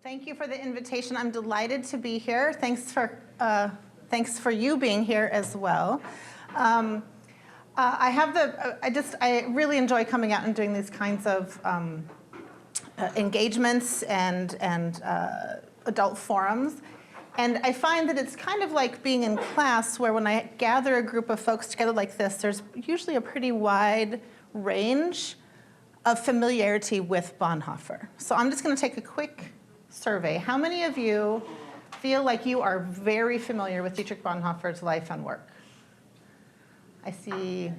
Thank you for the invitation. I'm delighted to be here. Thanks for you being here as well. I really enjoy coming out and doing these kinds of engagements and adult forums. And I find that it's kind of like being in class where when I gather a group of folks together like this, there's usually a pretty wide range of familiarity with Bonhoeffer. So I'm just going to take a quick survey. How many of you feel like you are very familiar with Dietrich Bonhoeffer's life and work? I see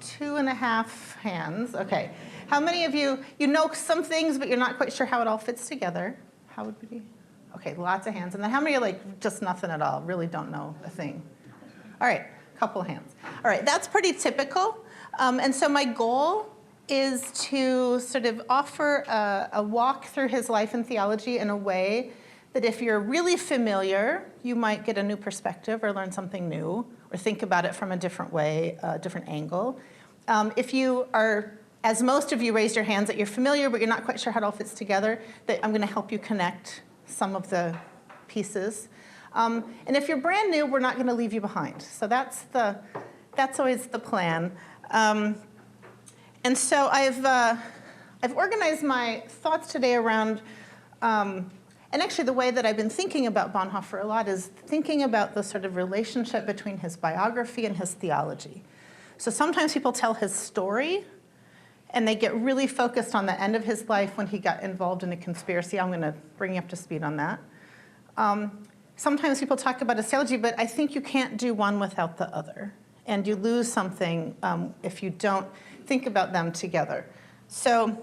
2.5 hands. Okay. How many of you know some things, but you're not quite sure how it all fits together? How would we? Okay, lots of hands. And then how many are like just nothing at all, really don't know a thing? All right, a couple hands. All right, that's pretty typical. And so my goal is to sort of offer a walk through his life and theology in a way that if you're really familiar, you might get a new perspective or learn something new or think about it from a different way, a different angle. If you are, as most of you raised your hands, that you're familiar but you're not quite sure how it all fits together, that I'm going to help you connect some of the pieces. And if you're brand new, we're not going to leave you behind. So that's always the plan. And so I've organized my thoughts today around, and actually the way that I've been thinking about Bonhoeffer a lot is thinking about the sort of relationship between his biography and his theology. So sometimes people tell his story, and they get really focused on the end of his life when he got involved in a conspiracy. I'm going to bring you up to speed on that. Sometimes people talk about his theology, but I think you can't do one without the other. And you lose something if you don't think about them together. So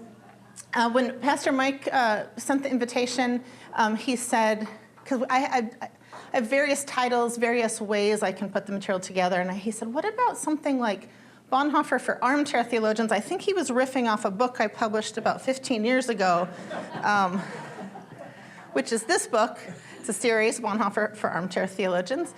when Pastor Mike sent the invitation, he said, because I have various titles, various ways I can put the material together, and he said, what about something like Bonhoeffer for Armchair Theologians? I think he was riffing off a book I published about 15 years ago, which is this book. It's a series, Bonhoeffer for Armchair Theologians.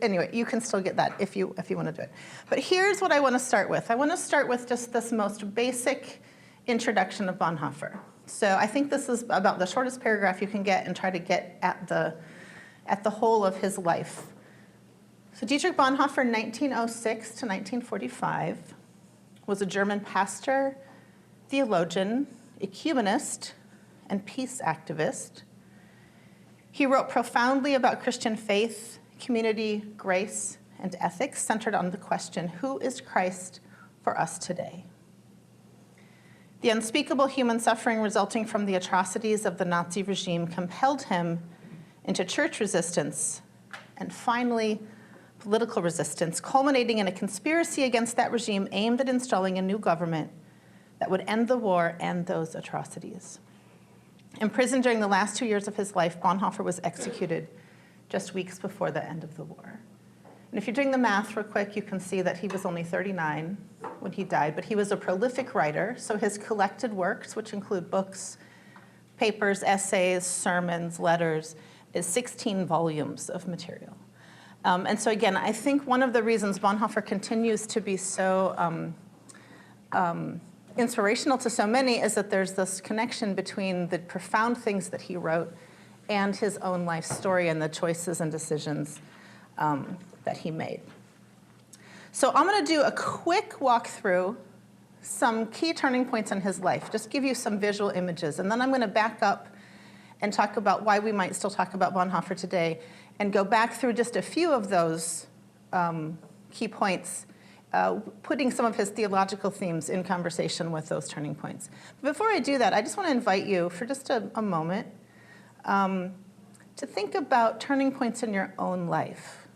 Anyway, you can still get that if you want to do it. But here's what I want to start with. I want to start with just this most basic introduction of Bonhoeffer. So I think this is about the shortest paragraph you can get and try to get at the whole of his life. So Dietrich Bonhoeffer, 1906 to 1945, was a German pastor, theologian, ecumenist, and peace activist. He wrote profoundly about Christian faith, community, grace, and ethics centered on the question, who is Christ for us today? The unspeakable human suffering resulting from the atrocities of the Nazi regime compelled him into church resistance and finally political resistance, culminating in a conspiracy against that regime aimed at installing a new government that would end the war and those atrocities. Imprisoned during the last 2 years of his life, Bonhoeffer was executed just weeks before the end of the war. And if you're doing the math real quick, you can see that he was only 39 when he died, but he was a prolific writer, so his collected works, which include books, papers, essays, sermons, letters, is 16 volumes of material. And so again, I think one of the reasons Bonhoeffer continues to be so inspirational to so many is that there's this connection between the profound things that he wrote and his own life story and the choices and decisions that he made. So I'm going to do a quick walk through some key turning points in his life, just give you some visual images, and then I'm going to back up and talk about why we might still talk about Bonhoeffer today and go back through just a few of those key points, putting some of his theological themes in conversation with those turning points. But before I do that, I just want to invite you for just a moment to think about turning points in your own life.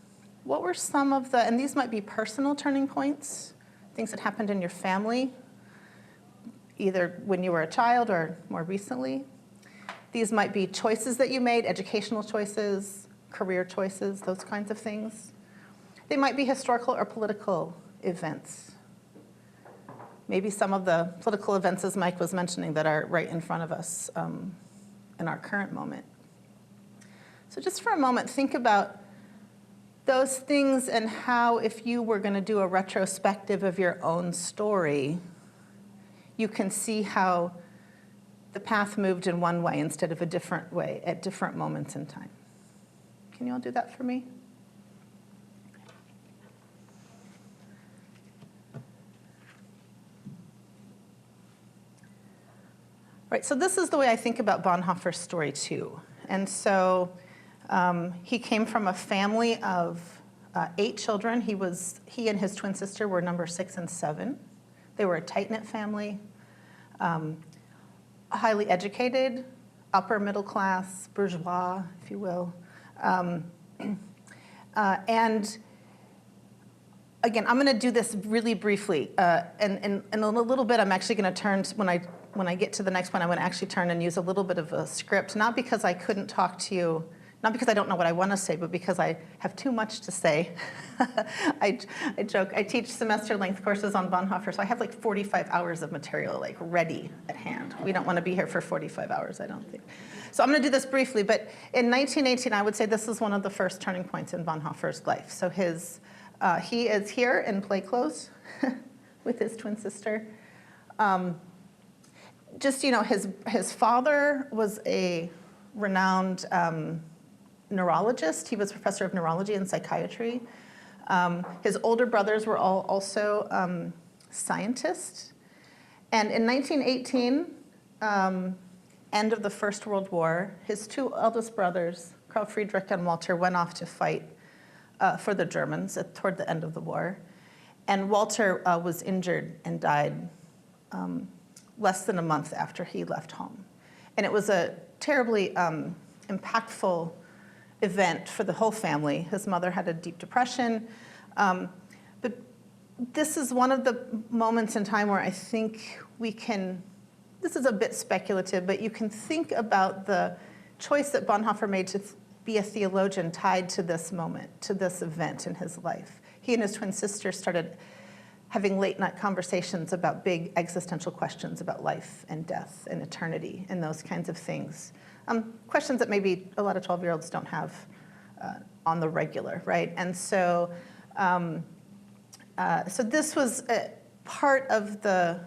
What were some of the, and these might be personal turning points, things that happened in your family, either when you were a child or more recently. These might be choices that you made, educational choices, career choices, those kinds of things. They might be historical or political events. Maybe some of the political events, as Mike was mentioning, that are right in front of us in our current moment. So just for a moment, think about those things and how, if you were going to do a retrospective of your own story, you can see how the path moved in one way instead of a different way at different moments in time. Can you all do that for me? Right, so this is the way I think about Bonhoeffer's story too. And so he came from a family of 8 children. He and his twin sister were number 6 and 7. They were a tight-knit family, highly educated, upper middle class, bourgeois, if you will. And again, I'm going to do this really briefly. And in a little bit, I'm actually going to turn, when I get to the next one, I'm going to actually turn and use a little bit of a script, not because I couldn't talk to you, not because I don't know what I want to say, but because I have too much to say. I joke, I teach semester-length courses on Bonhoeffer, so I have like 45 hours of material like ready at hand. We don't want to be here for 45 hours, I don't think. So I'm going to do this briefly, but in 1918, I would say this is one of the first turning points in Bonhoeffer's life. So he is here in play clothes with his twin sister. Just, you know, his father was a renowned neurologist. He was professor of neurology and psychiatry. His older brothers were all also scientists. And in 1918, end of the First World War, his 2 eldest brothers, Karl Friedrich and Walter, went off to fight for the Germans toward the end of the war. And Walter was injured and died less than a month after he left home. And it was a terribly impactful event for the whole family. His mother had a deep depression. But this is one of the moments in time where I think we can, this is a bit speculative, but you can think about the choice that Bonhoeffer made to be a theologian tied to this moment, to this event in his life. He and his twin sister started having late-night conversations about big existential questions about life and death and eternity and those kinds of things. Questions that maybe a lot of 12-year-olds don't have on the regular, right? And so, so this was part of the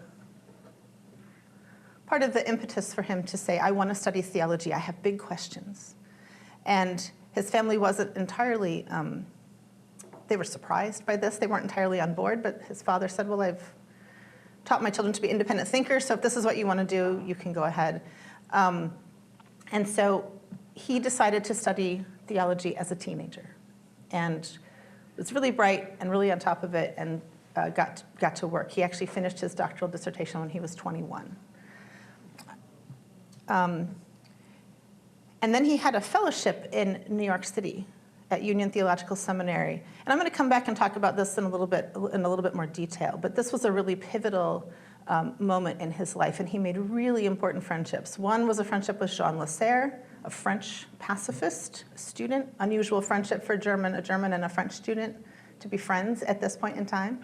impetus for him to say, I want to study theology. I have big questions. And his family wasn't entirely, they were surprised by this. They weren't entirely on board, but his father said, well, I've taught my children to be independent thinkers, so if this is what you want to do, you can go ahead. And so he decided to study theology as a teenager and was really bright and really on top of it and got to work. He actually finished his doctoral dissertation when he was 21. And then he had a fellowship in New York City at Union Theological Seminary. And I'm going to come back and talk about this in a little bit more detail, but this was a really pivotal moment in his life, and he made really important friendships. One was a friendship with Jean Lasserre, a French pacifist student, unusual friendship for a German and a French student to be friends at this point in time.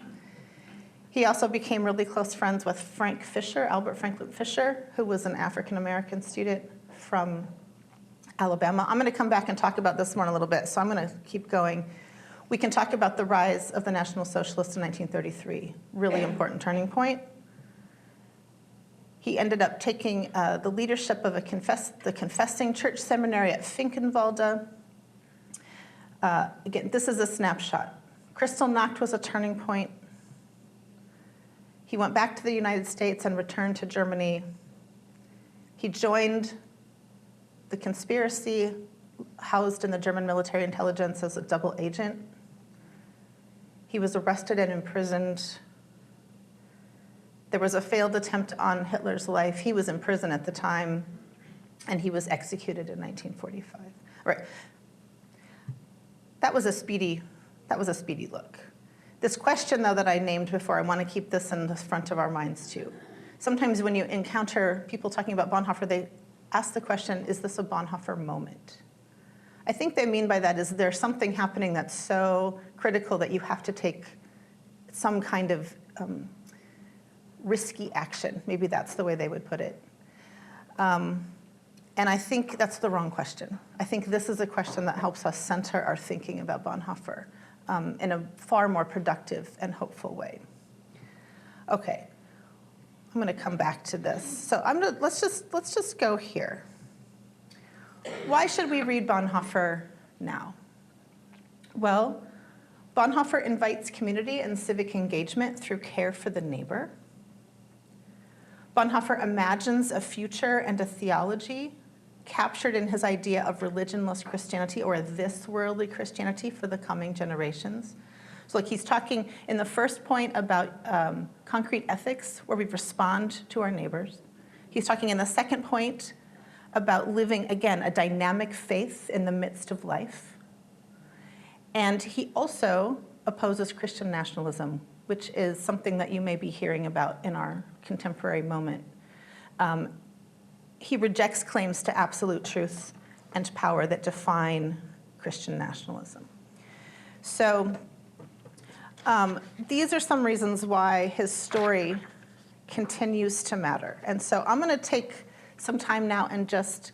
He also became really close friends with Frank Fisher, Albert Franklin Fisher, who was an African-American student from Alabama. I'm going to come back and talk about this more in a little bit, so I'm going to keep going. We can talk about the rise of the National Socialists in 1933, really important turning point. He ended up taking the leadership of the Confessing Church Seminary at Finkenwalde. Again, this is a snapshot. Kristallnacht was a turning point. He went back to the United States and returned to Germany. He joined the conspiracy housed in the German military intelligence as a double agent. He was arrested and imprisoned. There was a failed attempt on Hitler's life. He was in prison at the time, and he was executed in 1945. Right. That was a speedy look. This question, though, that I named before, I want to keep this in the front of our minds, too. Sometimes when you encounter people talking about Bonhoeffer, they ask the question, is this a Bonhoeffer moment? I think they mean by that is there something happening that's so critical that you have to take some kind of risky action. Maybe that's the way they would put it. And I think that's the wrong question. I think this is a question that helps us center our thinking about Bonhoeffer in a far more productive and hopeful way. Okay, I'm going to come back to this. So let's just go here. Why should we read Bonhoeffer now? Well, Bonhoeffer invites community and civic engagement through care for the neighbor. Bonhoeffer imagines a future and a theology captured in his idea of religionless Christianity, or this worldly Christianity for the coming generations. So like he's talking in the first point about concrete ethics, where we respond to our neighbors. He's talking in the second point about living, again, a dynamic faith in the midst of life. And he also opposes Christian nationalism, which is something that you may be hearing about in our contemporary moment. He rejects claims to absolute truth and power that define Christian nationalism. So these are some reasons why his story continues to matter. And so I'm going to take some time now and just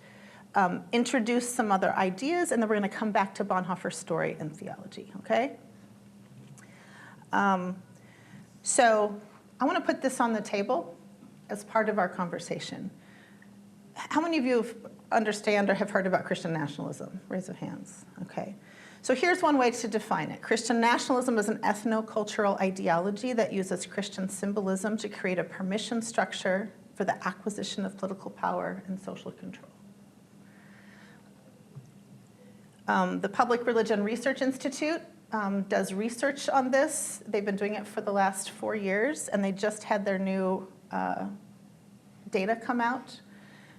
introduce some other ideas, and then we're going to come back to Bonhoeffer's story and theology, okay? So I want to put this on the table as part of our conversation. How many of you understand or have heard about Christian nationalism? Raise of hands. Okay. So here's one way to define it. Christian nationalism is an ethno-cultural ideology that uses Christian symbolism to create a permission structure for the acquisition of political power and social control. The Public Religion Research Institute does research on this. They've been doing it for the last 4 years, and they just had their new data come out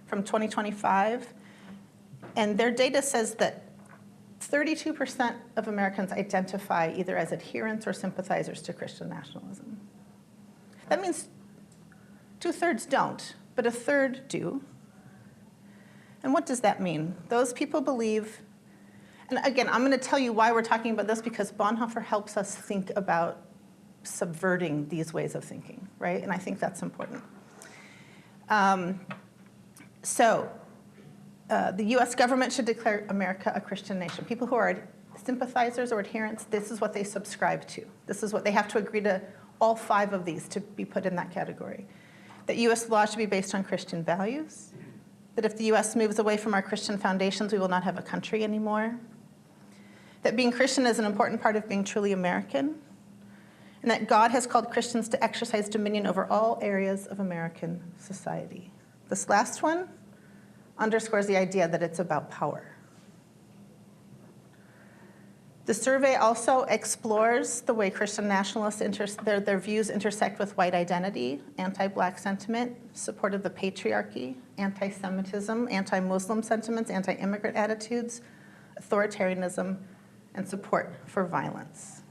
from 2025. And their data says that 32% of Americans identify either as adherents or sympathizers to Christian nationalism. That means 2/3 don't, but 1/3 do. And what does that mean? Those people believe, and again, I'm going to tell you why we're talking about this, because Bonhoeffer helps us think about subverting these ways of thinking, right? And I think that's important. The US government should declare America a Christian nation. People who are sympathizers or adherents, this is what they subscribe to. This is what they have to agree to, all 5 of these to be put in that category. That US law should be based on Christian values. That if the US moves away from our Christian foundations, we will not have a country anymore. That being Christian is an important part of being truly American. And that God has called Christians to exercise dominion over all areas of American society. This last one underscores the idea that it's about power. The survey also explores the way Christian nationalists, their views intersect with white identity, anti-Black sentiment, support of the patriarchy, anti-Semitism, anti-Muslim sentiments, anti-immigrant attitudes, authoritarianism, and support for violence.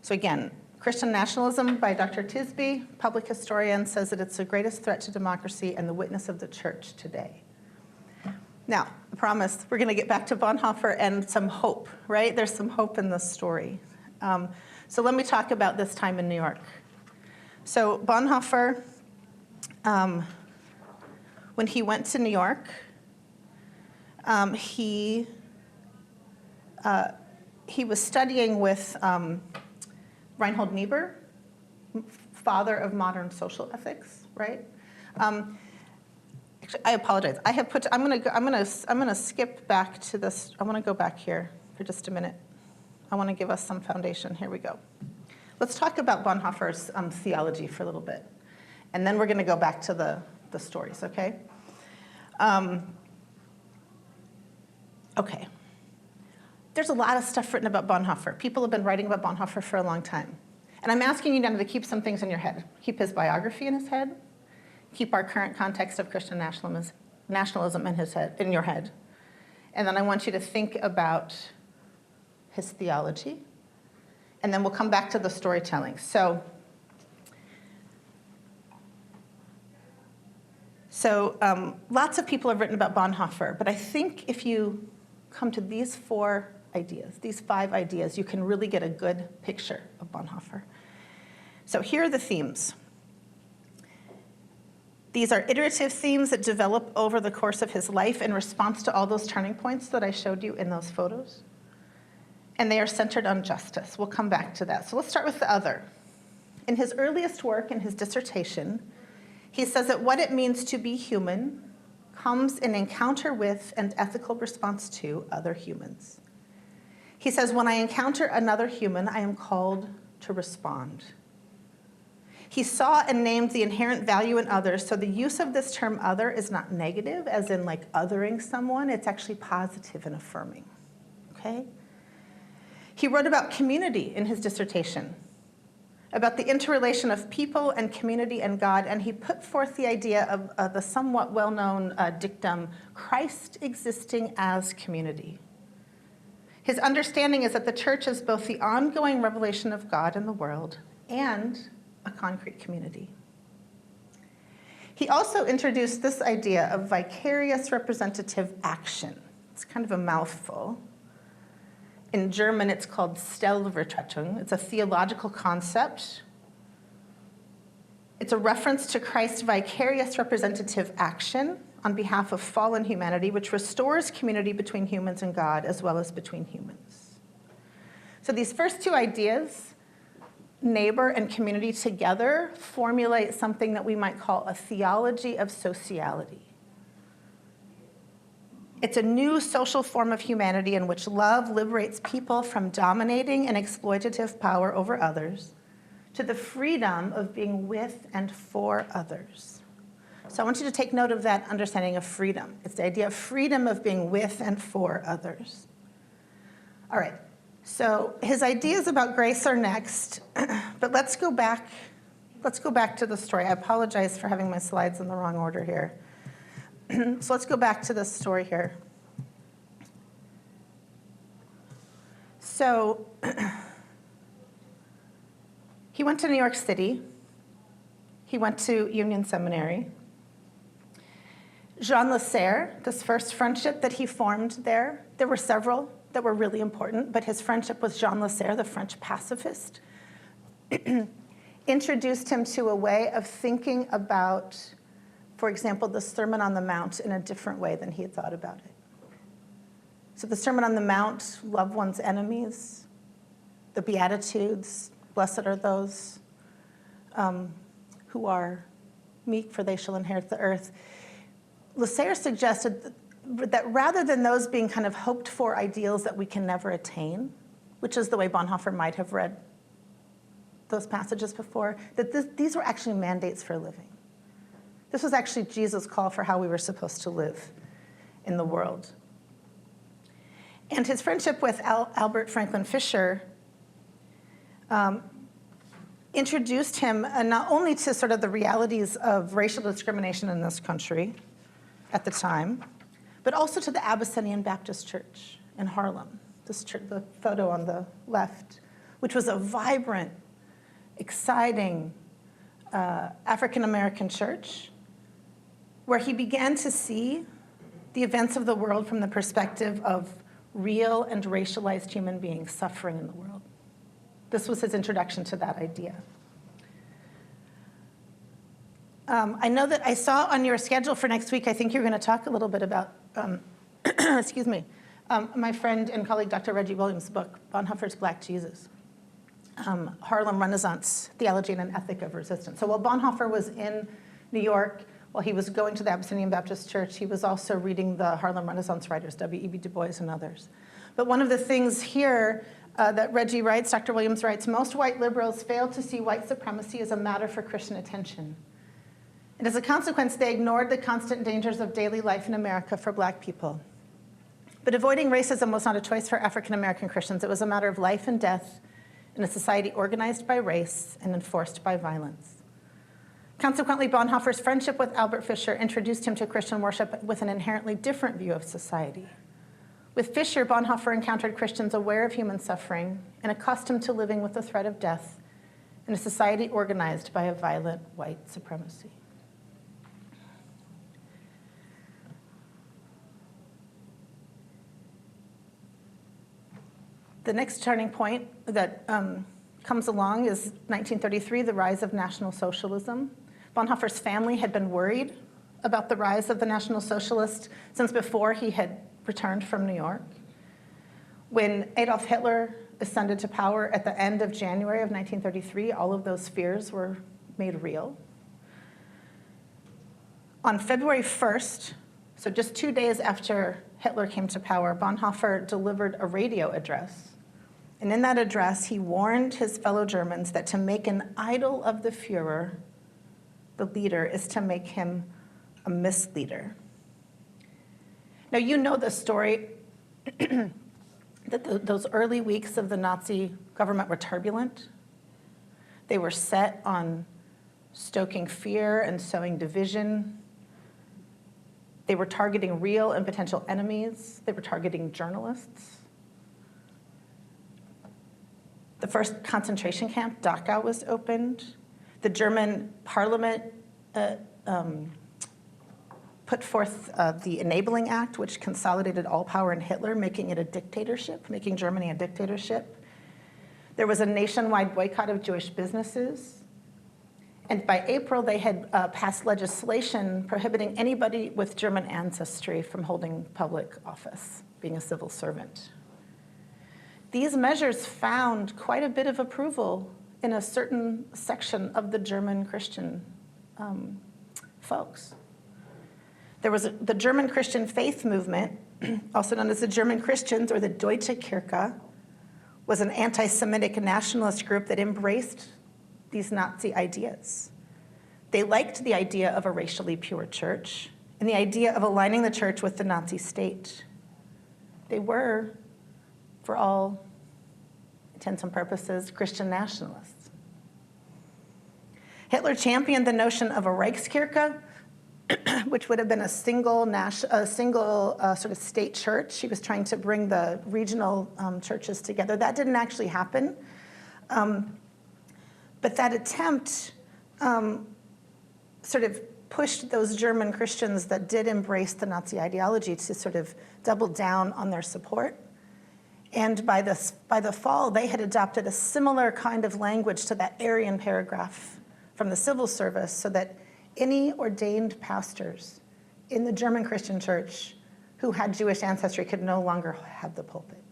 So again, Christian nationalism by Dr. Tisby, public historian, says that it's the greatest threat to democracy and the witness of the church today. Now, I promise we're going to get back to Bonhoeffer and some hope, right? There's some hope in this story. So let me talk about this time in New York. So Bonhoeffer, when he went to New York, he was studying with Reinhold Niebuhr, father of modern social ethics, right? Actually, I apologize. I'm gonna skip back to this. I want to go back here for just a minute. I want to give us some foundation. Here we go. Let's talk about Bonhoeffer's theology for a little bit, and then we're going to go back to the stories. Okay. Okay. There's a lot of stuff written about Bonhoeffer. People have been writing about Bonhoeffer for a long time. And I'm asking you now to keep some things in your head. Keep his biography in his head. Keep our current context of Christian nationalism in your head. And then I want you to think about his theology. And then we'll come back to the storytelling. So lots of people have written about Bonhoeffer, but I think if you come to these 4 ideas, these 5 ideas, you can really get a good picture of Bonhoeffer. So here are the themes. These are iterative themes that develop over the course of his life in response to all those turning points that I showed you in those photos. And they are centered on justice. We'll come back to that. So let's start with the other. In his earliest work, in his dissertation, he says that what it means to be human comes in encounter with and ethical response to other humans. He says, when I encounter another human, I am called to respond. He saw and named the inherent value in others, so the use of this term other is not negative, as in like othering someone, it's actually positive and affirming, okay? He wrote about community in his dissertation, about the interrelation of people and community and God, and he put forth the idea of the somewhat well-known dictum, Christ existing as community. His understanding is that the church is both the ongoing revelation of God in the world and a concrete community. He also introduced this idea of vicarious representative action. It's kind of a mouthful. In German, it's called Stellvertretung. It's a theological concept. It's a reference to Christ's vicarious representative action on behalf of fallen humanity, which restores community between humans and God, as well as between humans. So these first two ideas, neighbor and community together, formulate something that we might call a theology of sociality. It's a new social form of humanity in which love liberates people from dominating and exploitative power over others to the freedom of being with and for others. So I want you to take note of that understanding of freedom. It's the idea of freedom of being with and for others. All right, so his ideas about grace are next, but let's go back to the story. I apologize for having my slides in the wrong order here. So let's go back to this story here. So he went to New York City. He went to Union Seminary. Jean Lasserre, this first friendship that he formed there were several that were really important, but his friendship with Jean Lasserre, the French pacifist, introduced him to a way of thinking about, for example, the Sermon on the Mount in a different way than he had thought about it. So the Sermon on the Mount, love one's enemies, the Beatitudes, blessed are those who are meek, for they shall inherit the earth. Lasserre suggested that rather than those being kind of hoped for ideals that we can never attain, which is the way Bonhoeffer might have read those passages before, that these were actually mandates for living. This was actually Jesus' call for how we were supposed to live in the world. And his friendship with Albert Franklin Fisher introduced him not only to sort of the realities of racial discrimination in this country at the time, but also to the Abyssinian Baptist Church in Harlem, this church, the photo on the left, which was a vibrant, exciting African-American church, where he began to see the events of the world from the perspective of real and racialized human beings suffering in the world. This was his introduction to that idea. I know that I saw on your schedule for next week, I think you're going to talk a little bit about, excuse me, my friend and colleague Dr. Reggie Williams' book, Bonhoeffer's Black Jesus, Harlem Renaissance, Theology and an Ethic of Resistance. So while Bonhoeffer was in New York, while he was going to the Abyssinian Baptist Church, he was also reading the Harlem Renaissance writers, W.E.B. Du Bois and others. But one of the things here that Reggie writes, Dr. Williams writes, most white liberals fail to see white supremacy as a matter for Christian attention. And as a consequence, they ignored the constant dangers of daily life in America for black people. But avoiding racism was not a choice for African-American Christians. It was a matter of life and death in a society organized by race and enforced by violence. Consequently, Bonhoeffer's friendship with Albert Fisher introduced him to Christian worship with an inherently different view of society. With Fisher, Bonhoeffer encountered Christians aware of human suffering and accustomed to living with the threat of death in a society organized by a violent white supremacy. The next turning point that comes along is 1933, the rise of National Socialism. Bonhoeffer's family had been worried about the rise of the National Socialists since before he had returned from New York. When Adolf Hitler ascended to power at the end of January of 1933, all of those fears were made real. On February 1st, so just 2 days after Hitler came to power, Bonhoeffer delivered a radio address. And in that address, he warned his fellow Germans that to make an idol of the Führer, the leader, is to make him a misleader. Now, you know the story that those early weeks of the Nazi government were turbulent. They were set on stoking fear and sowing division. They were targeting real and potential enemies. They were targeting journalists. The first concentration camp, Dachau, was opened. The German parliament put forth the Enabling Act, which consolidated all power in Hitler, making it a dictatorship, making Germany a dictatorship. There was a nationwide boycott of Jewish businesses. And by April, they had passed legislation prohibiting anybody with German ancestry from holding public office, being a civil servant. These measures found quite a bit of approval in a certain section of the German Christian folks. There was the German Christian faith movement, also known as the German Christians or the Deutsche Kirche, was an anti-Semitic nationalist group that embraced these Nazi ideas. They liked the idea of a racially pure church and the idea of aligning the church with the Nazi state. They were, for all intents and purposes, Christian nationalists. Hitler championed the notion of a Reichskirche, which would have been a single sort of state church. He was trying to bring the regional churches together. That didn't actually happen. But that attempt sort of pushed those German Christians that did embrace the Nazi ideology to sort of double down on their support. And by the fall, they had adopted a similar kind of language to that Aryan paragraph from the civil service, so that any ordained pastors in the German Christian church who had Jewish ancestry could no longer have the pulpit.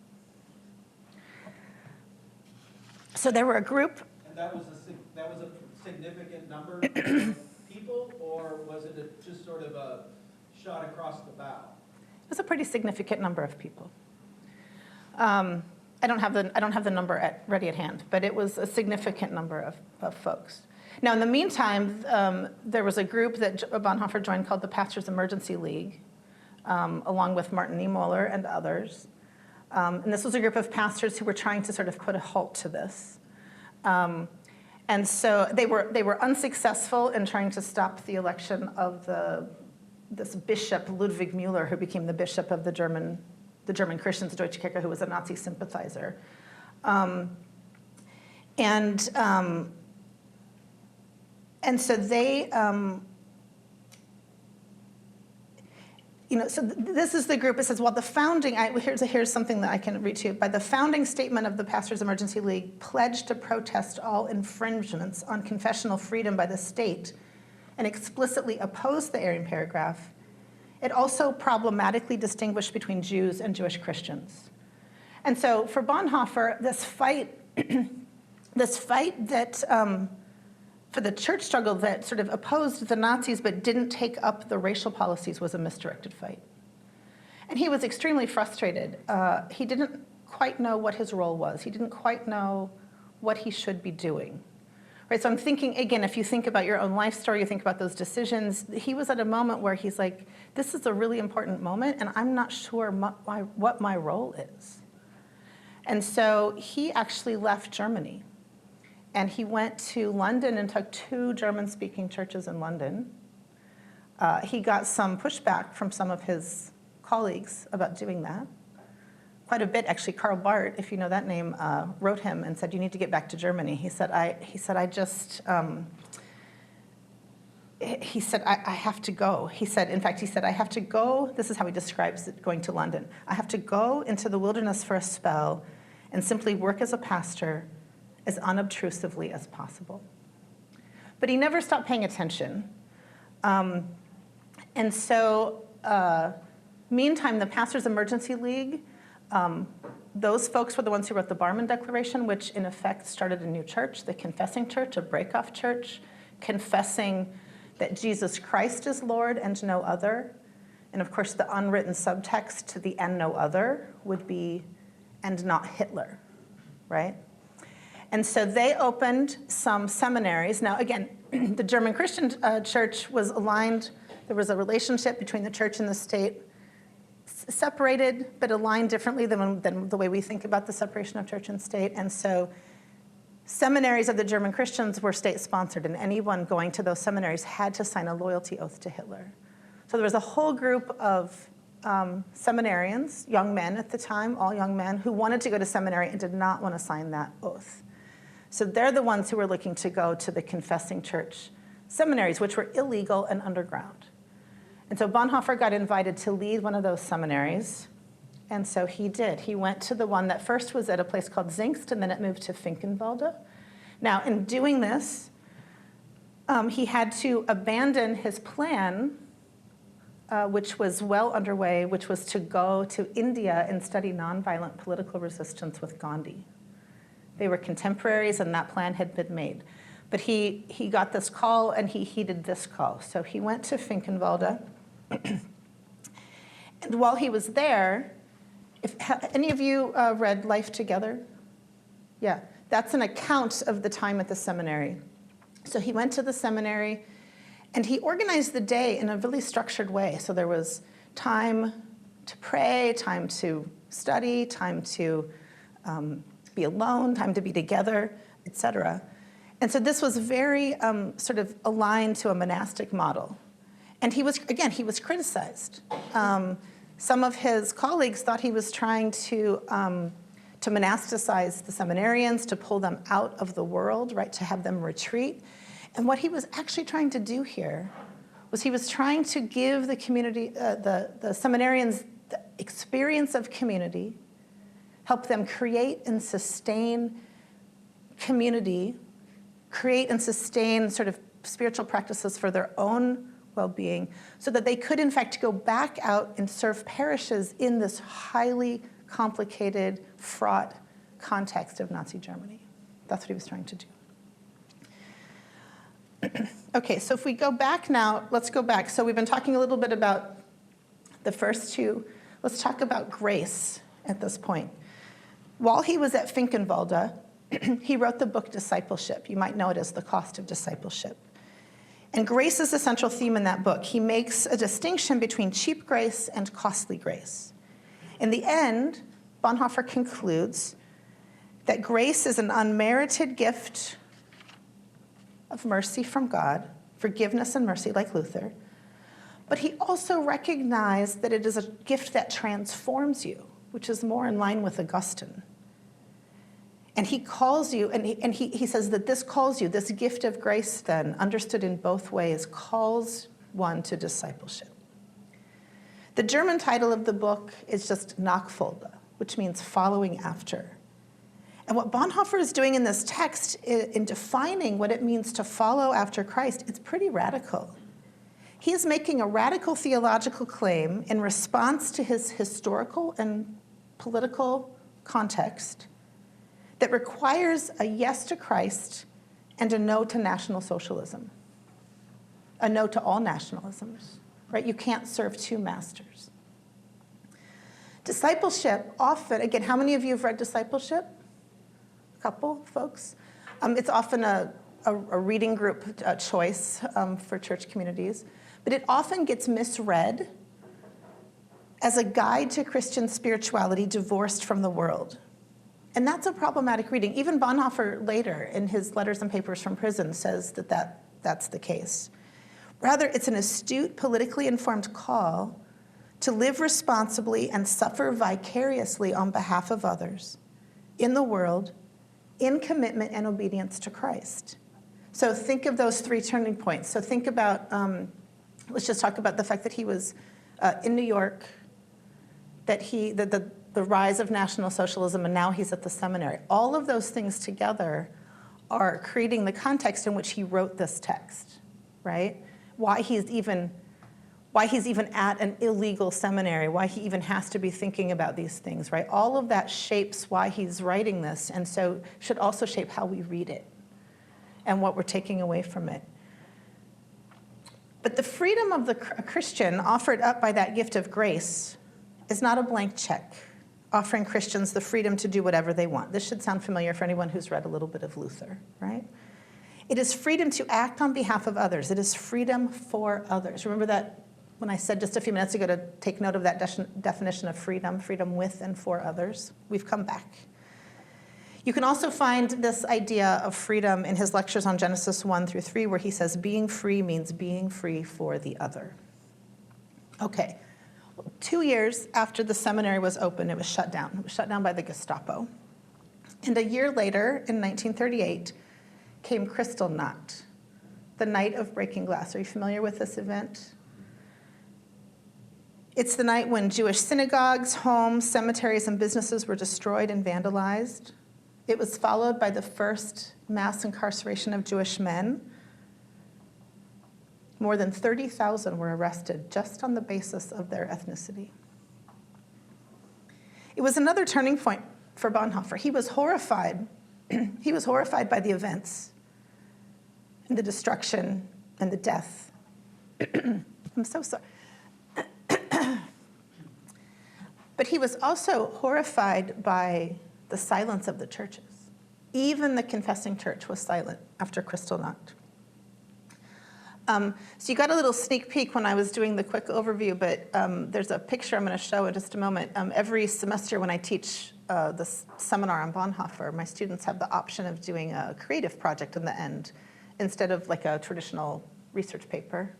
So there were a group. And that was a significant number of people, or was it just sort of a shot across the bow? It was a pretty significant number of people. I don't have the number ready at hand, but it was a significant number of folks. Now, in the meantime, there was a group that Bonhoeffer joined called the Pastors' Emergency League, along with Martin Niemöller and others. And this was a group of pastors who were trying to sort of put a halt to this. And so they were unsuccessful in trying to stop the election of this bishop, Ludwig Müller, who became the bishop of the German Christians, Deutsche Kirche, who was a Nazi sympathizer. And so they, so this is the group. It says, well, the founding, here's something that I can read to you. By the founding statement of the Pastors' Emergency League, pledged to protest all infringements on confessional freedom by the state and explicitly opposed the Aryan paragraph, it also problematically distinguished between Jews and Jewish Christians. And so for Bonhoeffer, this fight that, for the church struggle that sort of opposed the Nazis but didn't take up the racial policies was a misdirected fight. And he was extremely frustrated. He didn't quite know what his role was. He didn't quite know what he should be doing. Right, so I'm thinking, again, if you think about your own life story, you think about those decisions, he was at a moment where he's like, this is a really important moment, and I'm not sure what my role is. And so he actually left Germany. And he went to London and took 2 German-speaking churches in London. He got some pushback from some of his colleagues about doing that. Quite a bit, actually. Karl Barth, if you know that name, wrote him and said, you need to get back to Germany. He said, I have to go. He said, I have to go. This is how he describes it, going to London. I have to go into the wilderness for a spell and simply work as a pastor as unobtrusively as possible. But he never stopped paying attention. Meantime, the Pastors' Emergency League Those folks were the ones who wrote the Barmen Declaration, which in effect started a new church, the Confessing Church, a break-off church, confessing that Jesus Christ is Lord and no other. And of course, the unwritten subtext to the "and no other" would be "and not Hitler," right? And so they opened some seminaries. Now, again, the German Christian church was aligned. There was a relationship between the church and the state, separated but aligned differently than the way we think about the separation of church and state. And so seminaries of the German Christians were state-sponsored, and anyone going to those seminaries had to sign a loyalty oath to Hitler. So there was a whole group of seminarians, young men at the time, all young men, who wanted to go to seminary and did not want to sign that oath. So they're the ones who were looking to go to the Confessing Church seminaries, which were illegal and underground. And so Bonhoeffer got invited to lead one of those seminaries, and so he did. He went to the one that first was at a place called Zingst, and then it moved to Finkenwalde. Now, in doing this, he had to abandon his plan, which was well underway, which was to go to India and study nonviolent political resistance with Gandhi. They were contemporaries, and that plan had been made. But he got this call, and he heeded this call. So he went to Finkenwalde. And while he was there, if any of you read Life Together? Yeah, that's an account of the time at the seminary. So he went to the seminary, and he organized the day in a really structured way. So there was time to pray, time to study, time to be alone, time to be together, etc. And so this was very sort of aligned to a monastic model. And he was criticized. Some of his colleagues thought he was trying to monasticize the seminarians, to pull them out of the world, right, to have them retreat. And what he was actually trying to do here was he was trying to give the community, the seminarians, the experience of community, help them create and sustain community, create and sustain sort of spiritual practices for their own well-being, so that they could, in fact, go back out and serve parishes in this highly complicated, fraught context of Nazi Germany. That's what he was trying to do. Okay, so if we go back now, let's go back. So we've been talking a little bit about the first two. Let's talk about grace at this point. While he was at Finkenwalde, he wrote the book Discipleship. You might know it as The Cost of Discipleship. And grace is the central theme in that book. He makes a distinction between cheap grace and costly grace. In the end, Bonhoeffer concludes that grace is an unmerited gift of mercy from God, forgiveness and mercy like Luther, but he also recognized that it is a gift that transforms you, which is more in line with Augustine. And he calls you, and he says that this calls you, this gift of grace then, understood in both ways, calls one to discipleship. The German title of the book is just Nachfolge, which means following after. And what Bonhoeffer is doing in this text, in defining what it means to follow after Christ, it's pretty radical. He is making a radical theological claim in response to his historical and political context that requires a yes to Christ and a no to National Socialism, a no to all nationalisms, right? You can't serve two masters. Discipleship often, again, how many of you have read Discipleship? A couple folks. It's often a reading group choice for church communities, but it often gets misread as a guide to Christian spirituality divorced from the world. And that's a problematic reading. Even Bonhoeffer later, in his letters and papers from prison, says that that's the case. Rather, it's an astute, politically informed call to live responsibly and suffer vicariously on behalf of others in the world, in commitment and obedience to Christ. So think of those three turning points. So think about, let's just talk about the fact that he was in New York, that the rise of National Socialism, and now he's at the seminary. All of those things together are creating the context in which he wrote this text, right? Why he's even why he's even at an illegal seminary, why he even has to be thinking about these things, right? All of that shapes why he's writing this, and so should also shape how we read it and what we're taking away from it. But the freedom of the Christian offered up by that gift of grace is not a blank check, offering Christians the freedom to do whatever they want. This should sound familiar for anyone who's read a little bit of Luther, right? It is freedom to act on behalf of others. It is freedom for others. Remember that when I said just a few minutes ago to take note of that definition of freedom, freedom with and for others? We've come back. You can also find this idea of freedom in his lectures on Genesis 1-3, where he says being free means being free for the other. Okay, 2 years after the seminary was opened, it was shut down. It was shut down by the Gestapo. And a year later, in 1938, came Kristallnacht, the night of breaking glass. Are you familiar with this event? It's the night when Jewish synagogues, homes, cemeteries, and businesses were destroyed and vandalized. It was followed by the first mass incarceration of Jewish men. More than 30,000 were arrested just on the basis of their ethnicity. It was another turning point for Bonhoeffer. He was horrified. He was horrified by the events and the destruction and the death. I'm so sorry. But he was also horrified by the silence of the churches. Even the confessing church was silent after Kristallnacht. So you got a little sneak peek when I was doing the quick overview, but there's a picture I'm going to show in just a moment. Every semester when I teach this seminar on Bonhoeffer, my students have the option of doing a creative project in the end instead of like a traditional research paper.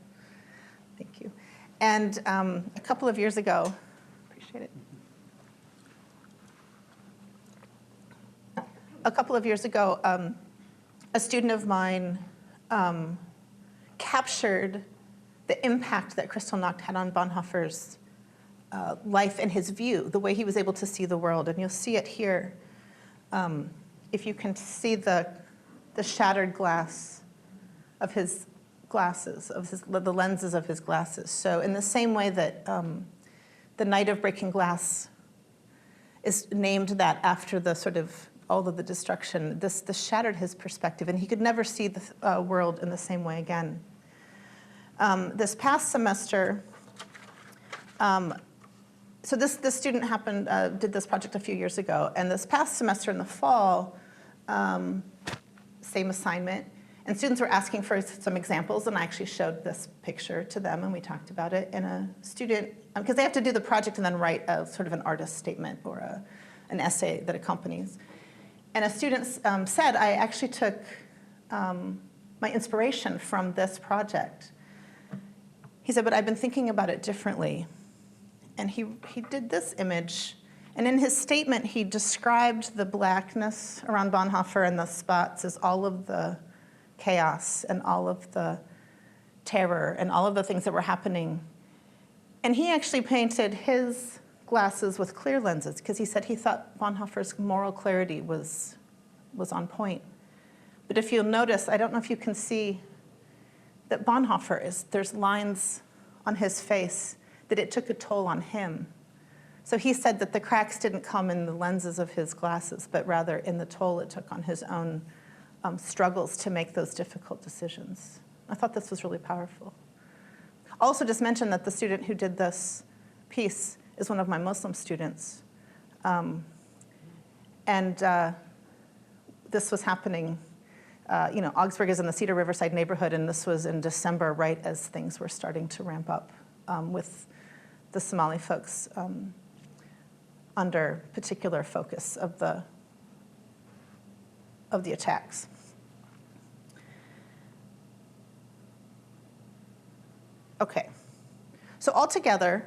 Thank you. And a couple of years ago, appreciate it. A couple of years ago, a student of mine captured the impact that Kristallnacht had on Bonhoeffer's life and his view, the way he was able to see the world. And you'll see it here, if you can see the shattered glass of his glasses, the lenses of his glasses. So in the same way that the night of breaking glass is named that after the sort of all of the destruction, this shattered his perspective, and he could never see the world in the same way again. This past semester, so this student did this project a few years ago, and this past semester in the fall, same assignment, and students were asking for some examples, and I actually showed this picture to them, and we talked about it. And a student, because they have to do the project and then write a sort of an artist statement or an essay that accompanies. And a student said, I actually took my inspiration from this project. He said, but I've been thinking about it differently. And he did this image. And in his statement, he described the blackness around Bonhoeffer and the spots as all of the chaos and all of the terror and all of the things that were happening. And he actually painted his glasses with clear lenses because he said he thought Bonhoeffer's moral clarity was on point. But if you'll notice, I don't know if you can see that Bonhoeffer there's lines on his face that it took a toll on him. So he said that the cracks didn't come in the lenses of his glasses, but rather in the toll it took on his own struggles to make those difficult decisions. I thought this was really powerful. Also just mention that the student who did this piece is one of my Muslim students. This was happening, Augsburg is in the Cedar Riverside neighborhood, and this was in December, right as things were starting to ramp up with the Somali folks under particular focus of the attacks. Okay, so altogether,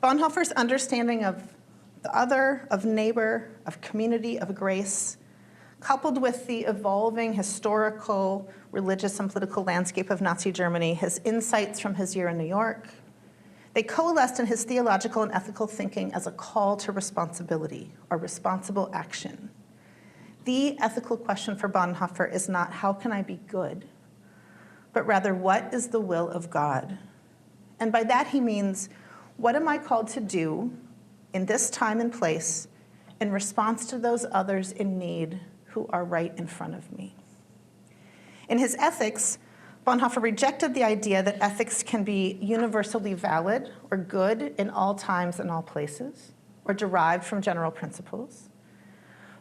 Bonhoeffer's understanding of the other, of neighbor, of community, of grace, coupled with the evolving historical, religious, and political landscape of Nazi Germany, his insights from his year in New York, they coalesced in his theological and ethical thinking as a call to responsibility or responsible action. The ethical question for Bonhoeffer is not, how can I be good? But rather, what is the will of God? And by that he means, what am I called to do in this time and place in response to those others in need who are right in front of me? In his Ethics, Bonhoeffer rejected the idea that ethics can be universally valid or good in all times and all places, or derived from general principles.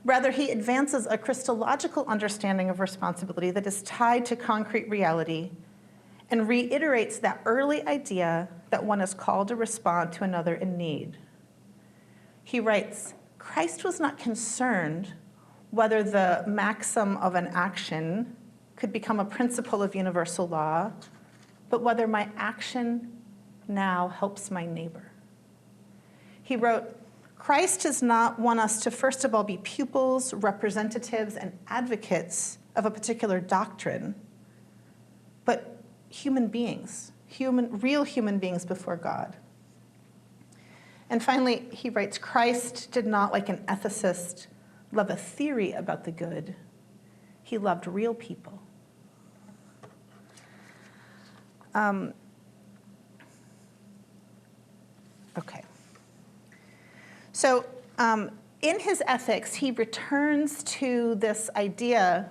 Rather, he advances a Christological understanding of responsibility that is tied to concrete reality and reiterates that early idea that one is called to respond to another in need. He writes, Christ was not concerned whether the maxim of an action could become a principle of universal law, but whether my action now helps my neighbor. He wrote, Christ does not want us to, first of all, be pupils, representatives, and advocates of a particular doctrine, but human beings, real human beings before God. And finally, he writes, Christ did not, like an ethicist, love a theory about the good. He loved real people. Okay. So in his Ethics, he returns to this idea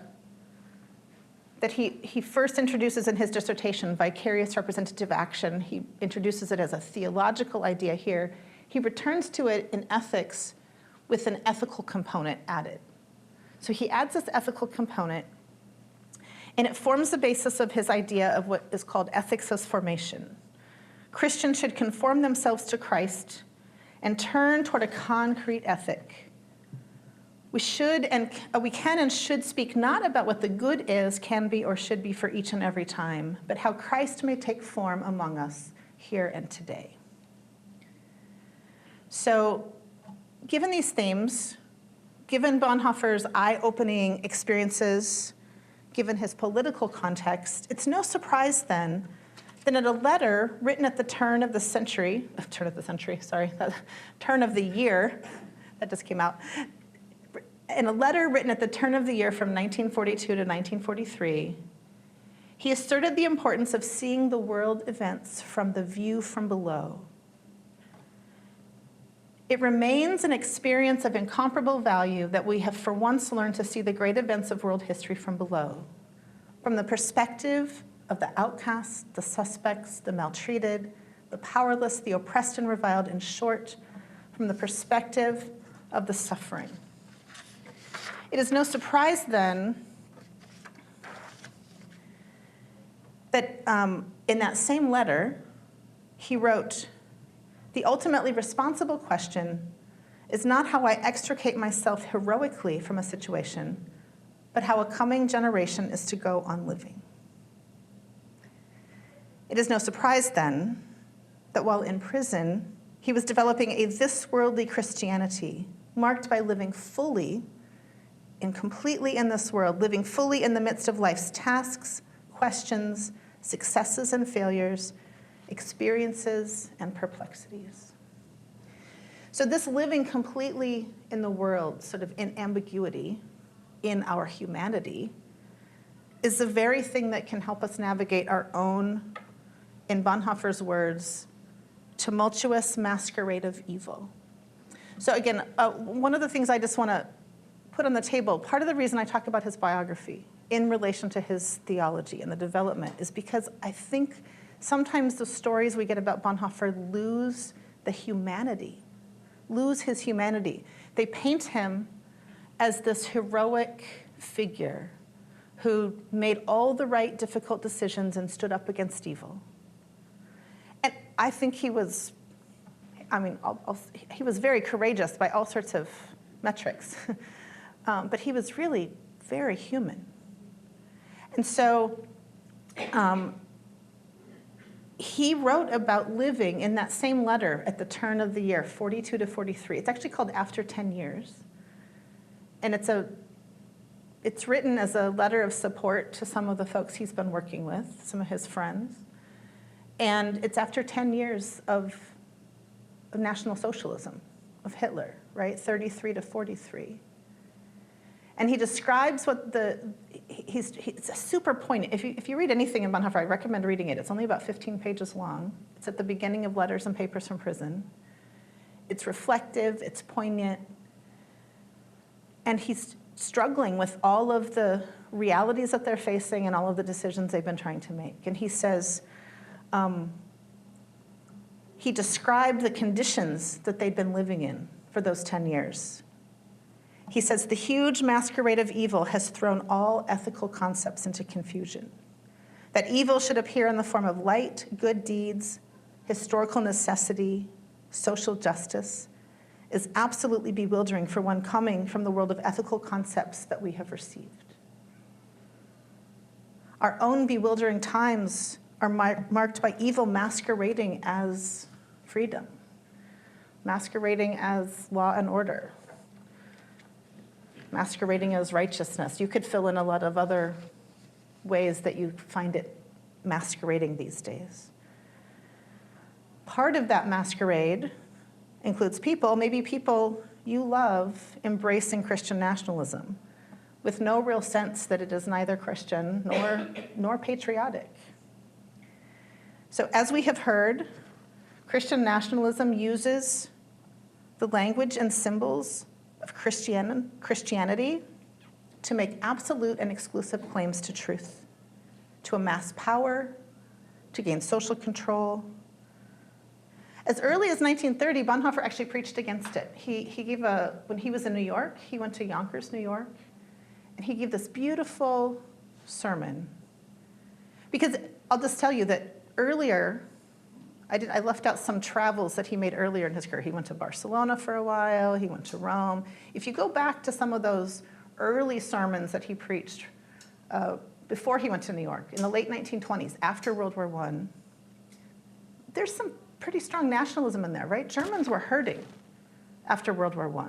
that he first introduces in his dissertation, vicarious representative action. He introduces it as a theological idea here. He returns to it in Ethics with an ethical component added. So he adds this ethical component, and it forms the basis of his idea of what is called ethics as formation. Christians should conform themselves to Christ and turn toward a concrete ethic. We can and should speak not about what the good is, can be, or should be for each and every time, but how Christ may take form among us here and today. So, given these themes, given Bonhoeffer's eye-opening experiences, given his political context, it's no surprise then that in a letter written at the turn of the year, that just came out, in a letter written at the turn of the year from 1942 to 1943, he asserted the importance of seeing the world events from the view from below. It remains an experience of incomparable value that we have for once learned to see the great events of world history from below, from the perspective of the outcasts, the suspects, the maltreated, the powerless, the oppressed and reviled, in short, from the perspective of the suffering. It is no surprise then that in that same letter, he wrote, the ultimately responsible question is not how I extricate myself heroically from a situation, but how a coming generation is to go on living. It is no surprise then that while in prison, he was developing a this-worldly Christianity marked by living fully and completely in this world, living fully in the midst of life's tasks, questions, successes and failures, experiences and perplexities. So this living completely in the world, sort of in ambiguity, in our humanity, is the very thing that can help us navigate our own, in Bonhoeffer's words, tumultuous masquerade of evil. So again, one of the things I just want to put on the table, part of the reason I talk about his biography in relation to his theology and the development is because I think sometimes the stories we get about Bonhoeffer lose the humanity, lose his humanity. They paint him as this heroic figure who made all the right difficult decisions and stood up against evil. And I think he was, he was very courageous by all sorts of metrics, but he was really very human. And so he wrote about living in that same letter at the turn of the year, 42 to 43. It's actually called After 10 Years. And it's written as a letter of support to some of the folks he's been working with, some of his friends. And it's after 10 years of National Socialism, of Hitler, right? 33 to 43. And he describes it's a super poignant. If you read anything in Bonhoeffer, I recommend reading it. It's only about 15 pages long. It's at the beginning of Letters and Papers from Prison. It's reflective, it's poignant, and he's struggling with all of the realities that they're facing and all of the decisions they've been trying to make. And he says, he described the conditions that they'd been living in for those 10 years. He says, the huge masquerade of evil has thrown all ethical concepts into confusion. That evil should appear in the form of light, good deeds, historical necessity, social justice, is absolutely bewildering for one coming from the world of ethical concepts that we have received. Our own bewildering times are marked by evil masquerading as freedom, masquerading as law and order, masquerading as righteousness. You could fill in a lot of other ways that you find it masquerading these days. Part of that masquerade includes people, maybe people you love, embracing Christian nationalism with no real sense that it is neither Christian nor patriotic. So as we have heard, Christian nationalism uses the language and symbols of Christianity to make absolute and exclusive claims to truth, to amass power, to gain social control. As early as 1930, Bonhoeffer actually preached against it. When he was in New York, he went to Yonkers, New York, and he gave this beautiful sermon. Because I'll just tell you that earlier, I left out some travels that he made earlier in his career. He went to Barcelona for a while, he went to Rome. If you go back to some of those early sermons that he preached before he went to New York, in the late 1920s, after World War I, there's some pretty strong nationalism in there, right? Germans were hurting after World War I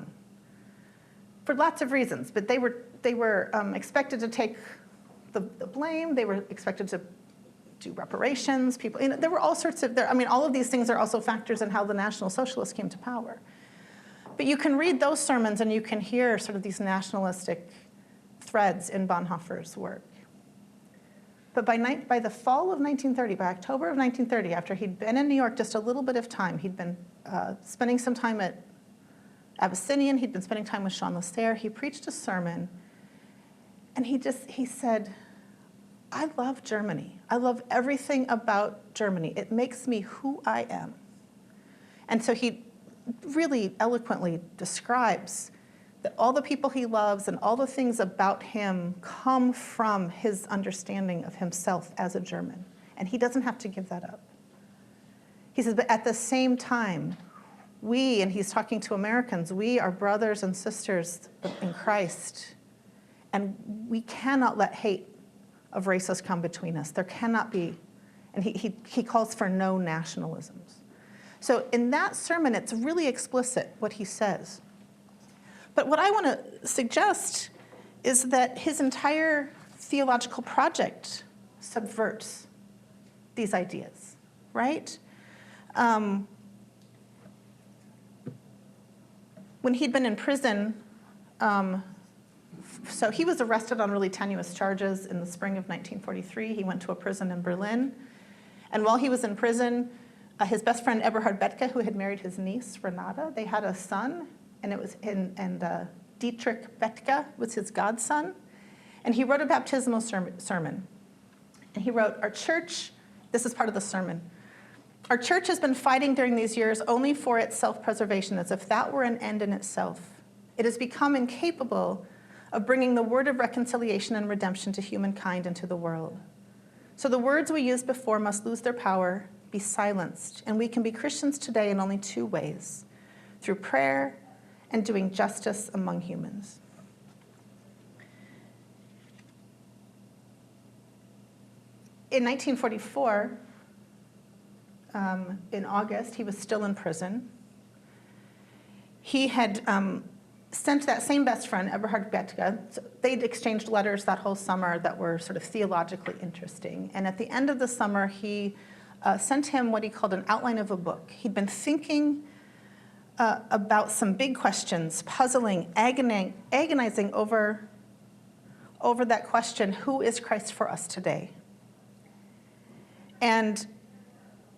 for lots of reasons, but they were expected to take the blame. They were expected to do reparations. People, there were all sorts of, all of these things are also factors in how the National Socialists came to power. But you can read those sermons and you can hear sort of these nationalistic threads in Bonhoeffer's work. But by the fall of 1930, by October of 1930, after he'd been in New York just a little bit of time, he'd been spending some time at Abyssinian, he'd been spending time with Jean Lasserre, he preached a sermon, and he said, I love Germany. I love everything about Germany. It makes me who I am. And so he really eloquently describes that all the people he loves and all the things about him come from his understanding of himself as a German. And he doesn't have to give that up. He says, but at the same time, we, and he's talking to Americans, we are brothers and sisters in Christ. And we cannot let hate of races come between us. There cannot be, and he calls for no nationalisms. So in that sermon, it's really explicit what he says. But what I want to suggest is that his entire theological project subverts these ideas, right? When he'd been in prison, so he was arrested on really tenuous charges in the spring of 1943. He went to a prison in Berlin. And while he was in prison, his best friend Eberhard Bethge, who had married his niece, Renata, they had a son, and Dietrich Bethge was his godson. And he wrote a baptismal sermon. And he wrote, our church, this is part of the sermon, our church has been fighting during these years only for its self-preservation, as if that were an end in itself. It has become incapable of bringing the word of reconciliation and redemption to humankind and to the world. So the words we used before must lose their power, be silenced, and we can be Christians today in only two ways, through prayer and doing justice among humans. In 1944, in August, he was still in prison. He had sent that same best friend, Eberhard Bethge, they'd exchanged letters that whole summer that were sort of theologically interesting. And at the end of the summer, he sent him what he called an outline of a book. He'd been thinking about some big questions, puzzling, agonizing over over that question, who is Christ for us today? And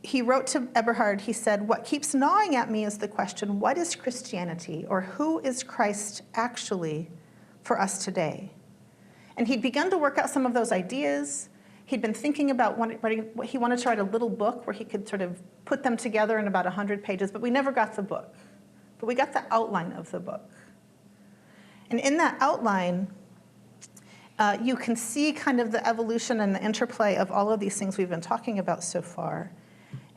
he wrote to Eberhard, he said, what keeps gnawing at me is the question, what is Christianity, or who is Christ actually for us today? And he'd begun to work out some of those ideas. He'd been thinking about he wanted to write a little book where he could sort of put them together in about 100 pages, but we never got the book. But we got the outline of the book. And in that outline, you can see kind of the evolution and the interplay of all of these things we've been talking about so far.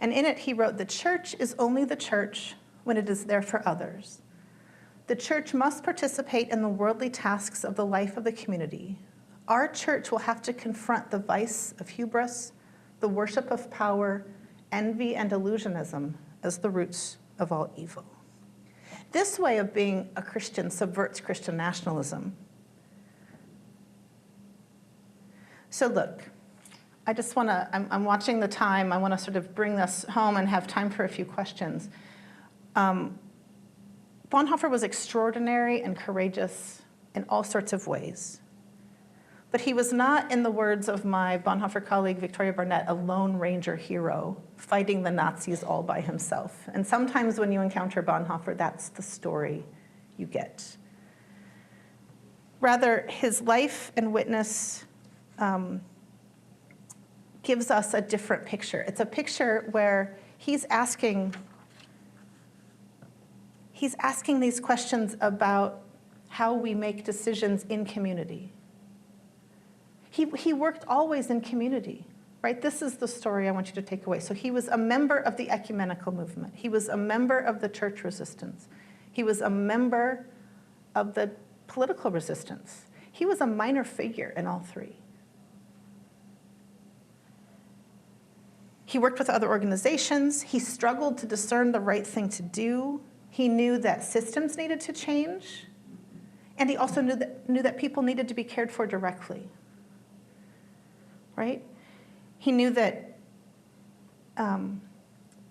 And in it, he wrote, the church is only the church when it is there for others. The church must participate in the worldly tasks of the life of the community. Our church will have to confront the vice of hubris, the worship of power, envy, and illusionism as the roots of all evil. This way of being a Christian subverts Christian nationalism. So look, I just want to, I'm watching the time. I want to sort of bring this home and have time for a few questions. Bonhoeffer was extraordinary and courageous in all sorts of ways. But he was not, in the words of my Bonhoeffer colleague, Victoria Barnett, a Lone Ranger hero fighting the Nazis all by himself. And sometimes when you encounter Bonhoeffer, that's the story you get. Rather, his life and witness gives us a different picture. It's a picture where he's asking these questions about how we make decisions in community. He worked always in community, right? This is the story I want you to take away. So he was a member of the ecumenical movement. He was a member of the church resistance. He was a member of the political resistance. He was a minor figure in all three. He worked with other organizations. He struggled to discern the right thing to do. He knew that systems needed to change. And he also knew that people needed to be cared for directly. Right? He knew that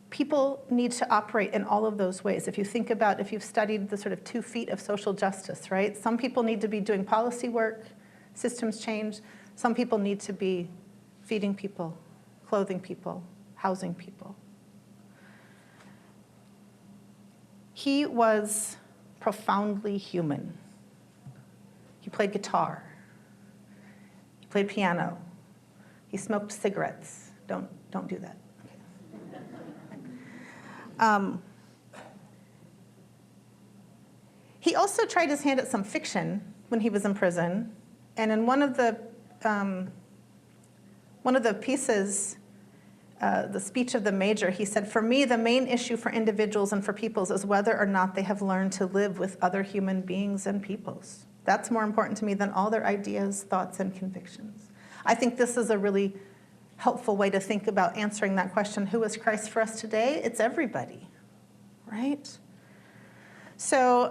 people need to operate in all of those ways. If you think about, if you've studied the sort of 2 feet of social justice, right? Some people need to be doing policy work, systems change. Some people need to be feeding people, clothing people, housing people. He was profoundly human. He played guitar. He played piano. He smoked cigarettes. Don't do that. Okay. He also tried his hand at some fiction when he was in prison, and in one of the pieces, the speech of the major, he said, "For me, the main issue for individuals and for peoples is whether or not they have learned to live with other human beings and peoples. That's more important to me than all their ideas, thoughts, and convictions." I think this is a really helpful way to think about answering that question, who is Christ for us today? It's everybody, right? So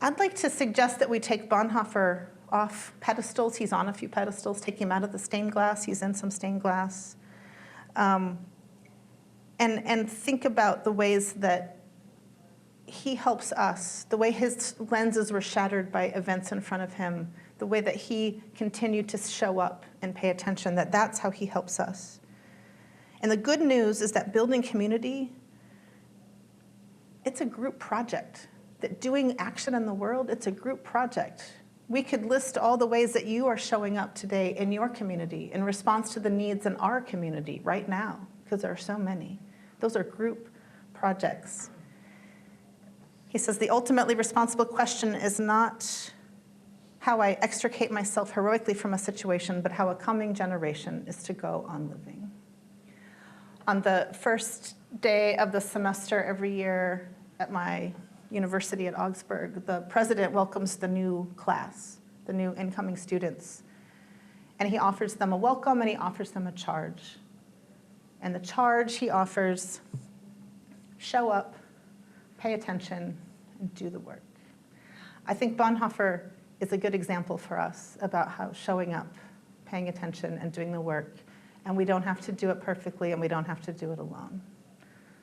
I'd like to suggest that we take Bonhoeffer off pedestals. He's on a few pedestals. Take him out of the stained glass. He's in some stained glass. And think about the ways that he helps us, the way his lenses were shattered by events in front of him, the way that he continued to show up and pay attention, that's how he helps us. And the good news is that building community, it's a group project. That doing action in the world, it's a group project. We could list all the ways that you are showing up today in your community in response to the needs in our community right now, because there are so many. Those are group projects. He says, the ultimately responsible question is not how I extricate myself heroically from a situation, but how a coming generation is to go on living. On the first day of the semester every year at my university at Augsburg, the president welcomes the new class, the new incoming students. And he offers them a welcome and he offers them a charge. And the charge he offers, show up, pay attention, and do the work. I think Bonhoeffer is a good example for us about how showing up, paying attention, and doing the work. And we don't have to do it perfectly, and we don't have to do it alone.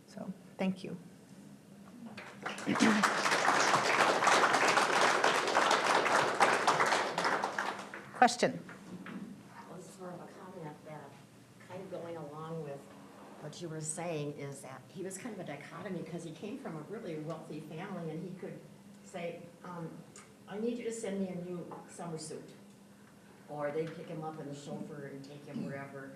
So, thank you. question? Well, it's sort of a comment that kind of going along with what you were saying is that he was kind of a dichotomy because he came from a really wealthy family and he could say, I need you to send me a new summer suit. Or they'd pick him up in the chauffeur and take him wherever.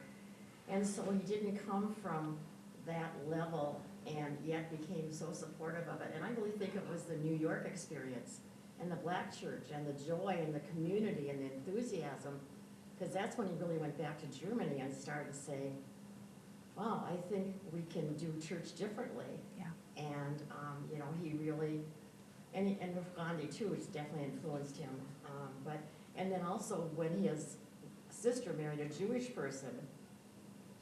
And so he didn't come from that level and yet became so supportive of it. And I really think it was the New York experience and the black church and the joy and the community and the enthusiasm, because that's when he really went back to Germany and started saying, wow, I think we can do church differently. Yeah. And, you know, he really, and with Gandhi too, it's definitely influenced him. And then also when his sister married a Jewish person,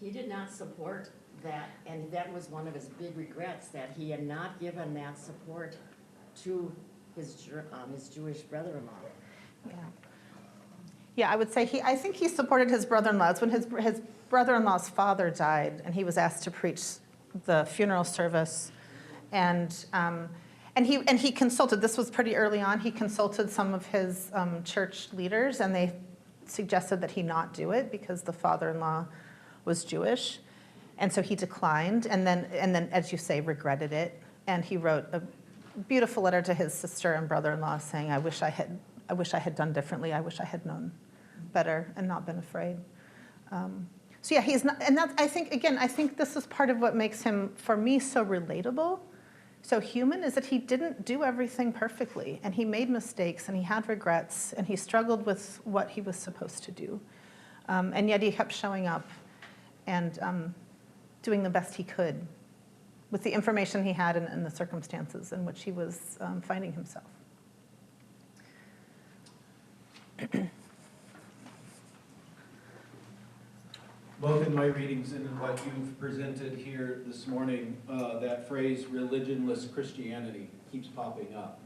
he did not support that, and that was one of his big regrets, that he had not given that support to his Jewish brother-in-law. Yeah. Yeah, I would say I think he supported his brother-in-law. It's when his brother-in-law's father died, and he was asked to preach the funeral service, and he consulted. This was pretty early on. He consulted some of his church leaders, and they suggested that he not do it because the father-in-law was Jewish, and so he declined. And then, as you say, regretted it. And he wrote a beautiful letter to his sister and brother-in-law saying, "I wish I had done differently. I wish I had known better and not been afraid." So yeah, he's not, and I think this is part of what makes him, for me, so relatable, so human, is that he didn't do everything perfectly, and he made mistakes, and he had regrets, and he struggled with what he was supposed to do, and yet he kept showing up and doing the best he could with the information he had and the circumstances in which he was finding himself. Both in my readings and in what you've presented here this morning, that phrase religionless Christianity keeps popping up.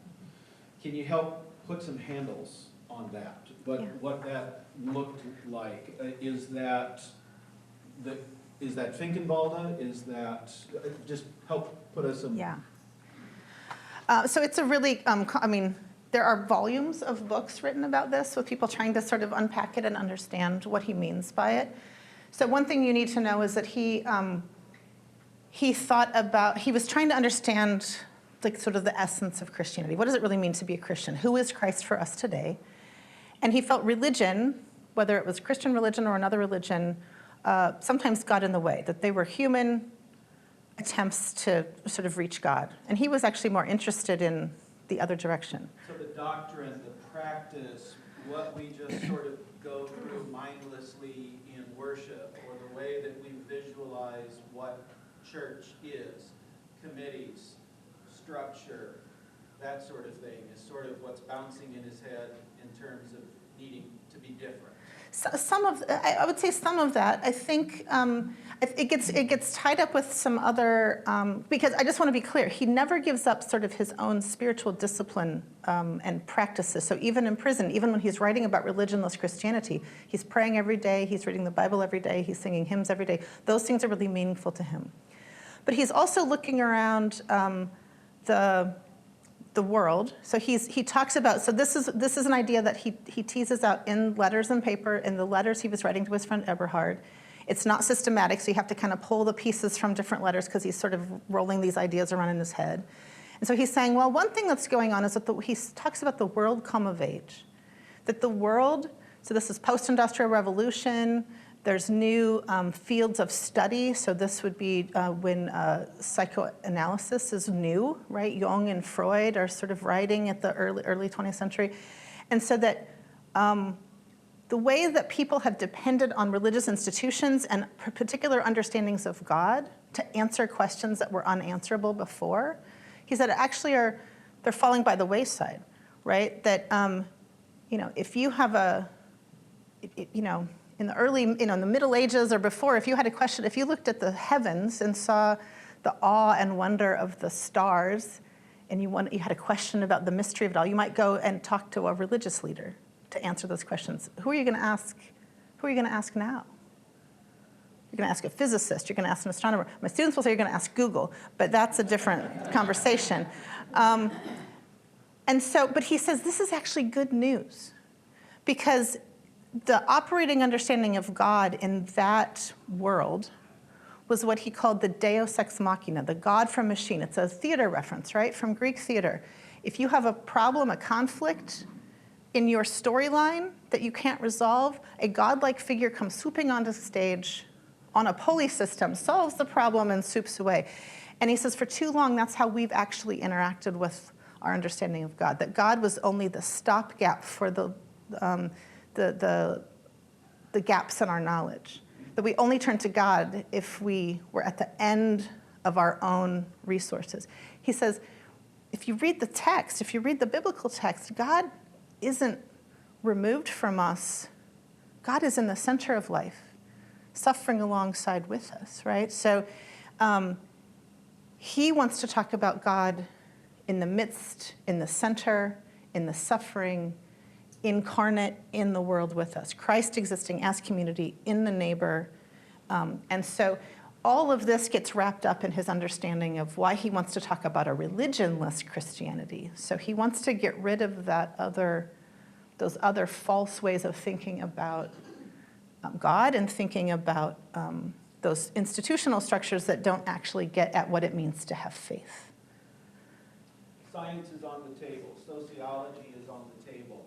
Can you help put some handles on that? What that looked like? Is that Finkenwalde? Is that, just help put us some... Yeah. So it's a really, there are volumes of books written about this with people trying to sort of unpack it and understand what he means by it. So one thing you need to know is that he was trying to understand like sort of the essence of Christianity. What does it really mean to be a Christian? Who is Christ for us today? And he felt religion, whether it was Christian religion or another religion, sometimes got in the way, that they were human attempts to sort of reach God. And he was actually more interested in the other direction. So the doctrine, the practice, what we just sort of go through mindlessly in worship, or the way that we visualize what church is, committees, structure, that sort of thing, is sort of what's bouncing in his head in terms of needing to be different. So I would say some of that. I think it gets tied up with some other, because I just want to be clear, he never gives up sort of his own spiritual discipline and practices. So even in prison, even when he's writing about religionless Christianity, he's praying every day, he's reading the Bible every day, he's singing hymns every day. Those things are really meaningful to him. But he's also looking around the world. So he talks about, so this is an idea that he teases out in letters and paper, in the letters he was writing to his friend Eberhard. It's not systematic, so you have to kind of pull the pieces from different letters because he's sort of rolling these ideas around in his head. And so he's saying, well, one thing that's going on is that he talks about the world come of age. That the world, so this is post-industrial revolution, there's new fields of study, so this would be when psychoanalysis is new, right? Jung and Freud are sort of writing at the early 20th century. And so that the way that people have depended on religious institutions and particular understandings of God to answer questions that were unanswerable before, he said actually they're falling by the wayside, right? That, if you have in the early, in the Middle Ages or before, if you had a question, if you looked at the heavens and saw the awe and wonder of the stars, and you had a question about the mystery of it all, you might go and talk to a religious leader to answer those questions. Who are you going to ask? Who are you going to ask now? You're going to ask a physicist. You're going to ask an astronomer. My students will say you're going to ask Google, but that's a different conversation. But he says this is actually good news, because the operating understanding of God in that world was what he called the deus ex machina, the God from machine. It's a theater reference, right, from Greek theater. If you have a problem, a conflict in your storyline that you can't resolve, a godlike figure comes swooping onto the stage on a pulley system, solves the problem, and swoops away. And he says, for too long, that's how we've actually interacted with our understanding of God, that God was only the stopgap for the gaps in our knowledge, that we only turn to God if we were at the end of our own resources. He says, if you read the text, if you read the biblical text, God isn't removed from us. God is in the center of life, suffering alongside with us, right? So he wants to talk about God in the midst, in the center, in the suffering, incarnate in the world with us, Christ existing as community in the neighbor. And so all of this gets wrapped up in his understanding of why he wants to talk about a religionless Christianity. So he wants to get rid of those other false ways of thinking about God and thinking about those institutional structures that don't actually get at what it means to have faith. Science is on the table. Sociology is on the table.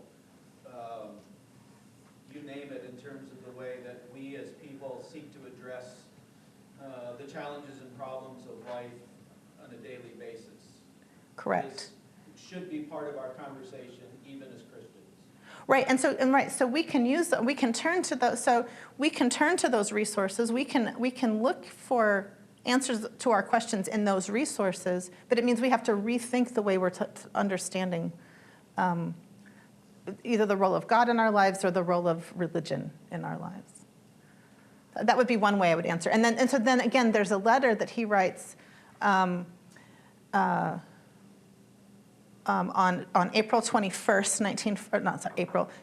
You name it, in terms of the way that we as people seek to address the challenges and problems of life on a daily basis. Correct. This should be part of our conversation, even as Christians. Right, so we can use, we can turn to those. So we can turn to those resources. We can look for answers to our questions in those resources, but it means we have to rethink the way we're understanding either the role of God in our lives or the role of religion in our lives. That would be one way I would answer. And so then again, there's a letter that he writes on April 21st,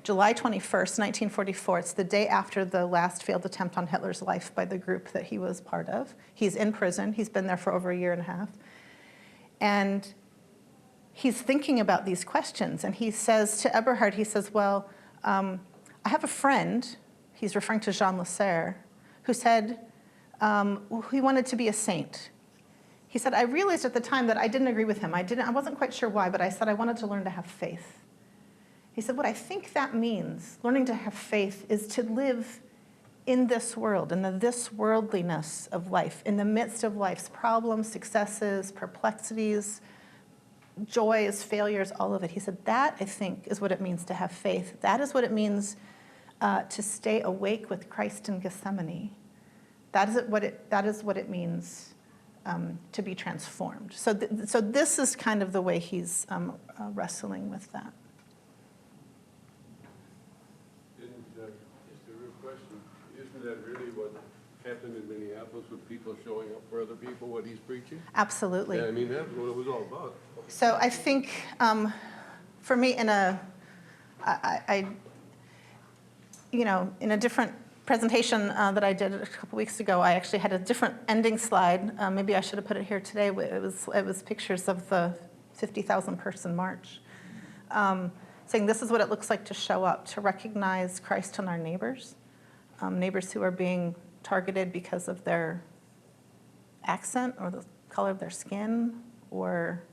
July 21st, 1944. It's the day after the last failed attempt on Hitler's life by the group that he was part of. He's in prison. He's been there for over a year and a half. And he's thinking about these questions. And he says to Eberhard, he says, well, I have a friend, he's referring to Jean Lasserre, who said he wanted to be a saint. He said, I realized at the time that I didn't agree with him. I wasn't quite sure why, but I said I wanted to learn to have faith. He said, what I think that means, learning to have faith, is to live in this world, in the this worldliness of life, in the midst of life's problems, successes, perplexities, joys, failures, all of it. He said, that, I think, is what it means to have faith. That is what it means to stay awake with Christ in Gethsemane. That is what it means to be transformed. So this is kind of the way he's wrestling with that. Just a real question. Isn't that really what happened in Minneapolis with people showing up for other people, what he's preaching? Absolutely. Yeah, I mean, that's what it was all about. So I think for me, in a different presentation that I did a couple weeks ago, I actually had a different ending slide. Maybe I should have put it here today. It was pictures of the 50,000 person march, saying this is what it looks like to show up, to recognize Christ in our neighbors, neighbors who are being targeted because of their accent or the color of their skin or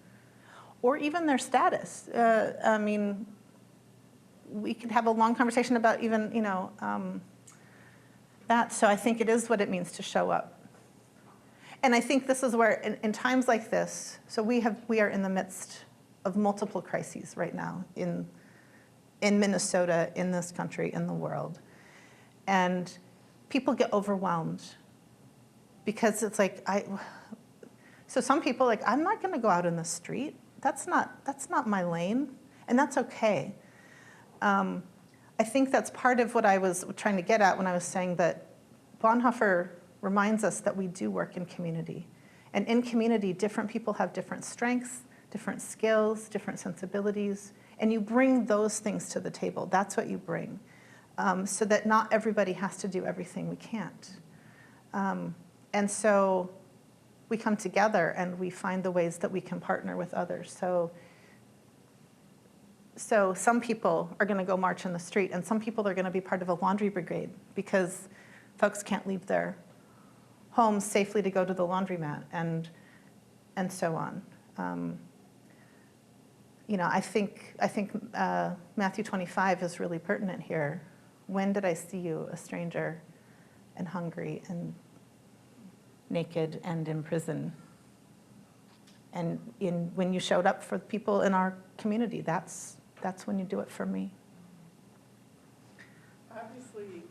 even their status. I mean, we could have a long conversation about even, that. So I think it is what it means to show up. And I think this is where, in times like this, so we are in the midst of multiple crises right now in Minnesota, in this country, in the world. And people get overwhelmed because it's like, so some people I'm not gonna go out in the street. That's not my lane, and that's okay. I think that's part of what I was trying to get at when I was saying that Bonhoeffer reminds us that we do work in community. And in community, different people have different strengths, different skills, different sensibilities, and you bring those things to the table. That's what you bring, so that not everybody has to do everything we can't. And so we come together and we find the ways that we can partner with others. So so some people are going to go march in the street, and some people are going to be part of a laundry brigade because folks can't leave their homes safely to go to the laundromat, and so on. I think Matthew 25 is really pertinent here. When did I see you, a stranger and hungry and naked and in prison? And when you showed up for people in our community, that's when you do it for me. Obviously,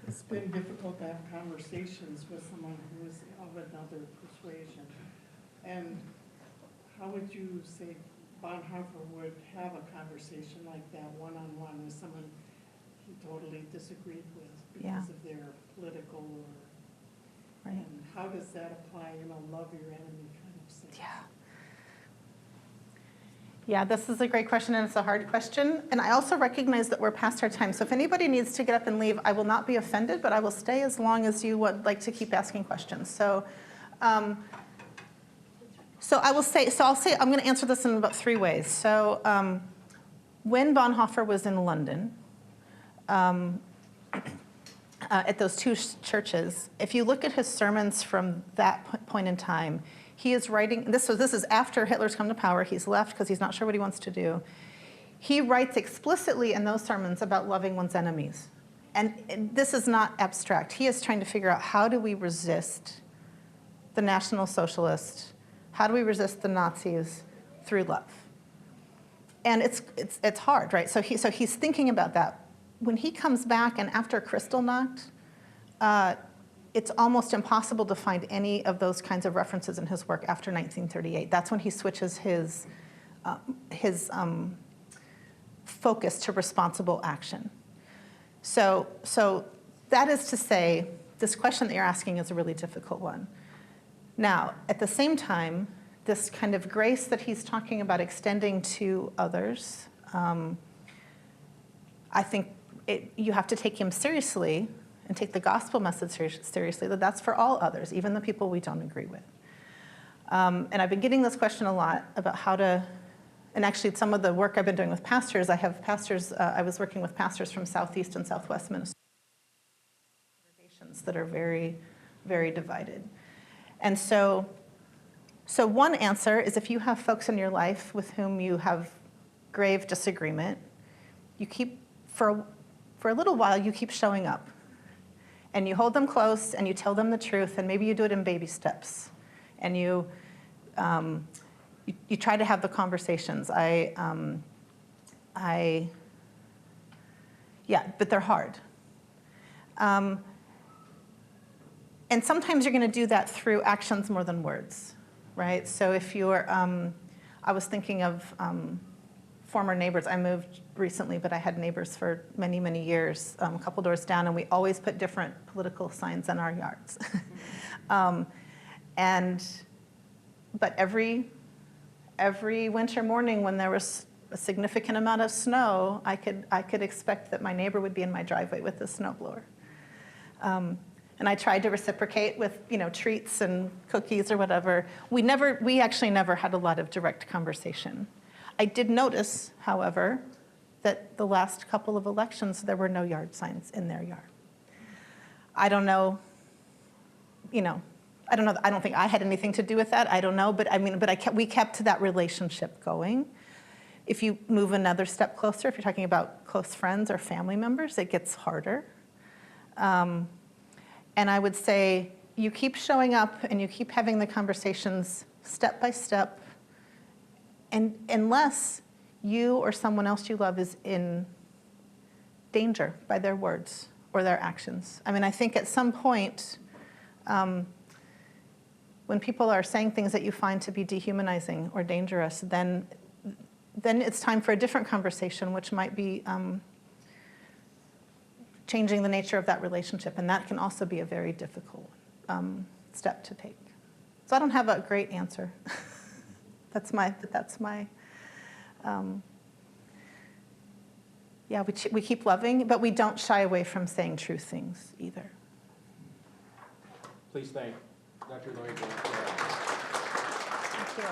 it's been difficult to have conversations with someone who is of another persuasion. And how would you say Bonhoeffer would have a conversation like that one-on-one with someone he totally disagreed with because of their political or, Right. and how does that apply, love your enemy kind of thing? Yeah, this is a great question, and it's a hard question. And I also recognize that we're past our time. So if anybody needs to get up and leave, I will not be offended, but I will stay as long as you would like to keep asking questions. So I'm going to answer this in about 3 ways. So when Bonhoeffer was in London, at those 2 churches, if you look at his sermons from that point in time, he is writing, this is after Hitler's come to power, he's left because he's not sure what he wants to do. He writes explicitly in those sermons about loving one's enemies. And this is not abstract. He is trying to figure out, how do we resist the National Socialists? How do we resist the Nazis through love? And it's hard, right? So he's thinking about that. When he comes back, and after Kristallnacht, it's almost impossible to find any of those kinds of references in his work after 1938. That's when he switches his focus to responsible action. So that is to say, this question that you're asking is a really difficult one. Now, at the same time, this kind of grace that he's talking about extending to others, I think you have to take him seriously and take the gospel message seriously, that that's for all others, even the people we don't agree with. And I've been getting this question a lot about how to, and actually some of the work I've been doing with pastors, I have pastors, I was working with pastors from Southeast and Southwest Minnesota, congregations that are very, very divided. And so one answer is, if you have folks in your life with whom you have grave disagreement, you keep, for a little while, you keep showing up. And you hold them close, and you tell them the truth, and maybe you do it in baby steps. And you try to have the conversations. But they're hard. And sometimes you're going to do that through actions more than words, right? So if you're, I was thinking of former neighbors. I moved recently, but I had neighbors for many, many years, a couple doors down, and we always put different political signs in our yards. But every winter morning when there was a significant amount of snow, I could expect that my neighbor would be in my driveway with a snowblower. And I tried to reciprocate with, treats and cookies or whatever. We actually never had a lot of direct conversation. I did notice, however, that the last couple of elections, there were no yard signs in their yard. I don't know, I don't think I had anything to do with that. I don't know, but we kept that relationship going. If you move another step closer, if you're talking about close friends or family members, it gets harder. And I would say you keep showing up and you keep having the conversations step by step, and unless you or someone else you love is in danger by their words or their actions. I think at some point, when people are saying things that you find to be dehumanizing or dangerous, then it's time for a different conversation, which might be changing the nature of that relationship, and that can also be a very difficult step to take. So I don't have a great answer. We keep loving, but we don't shy away from saying true things either. Please thank Dr. Lloyd. Thank you.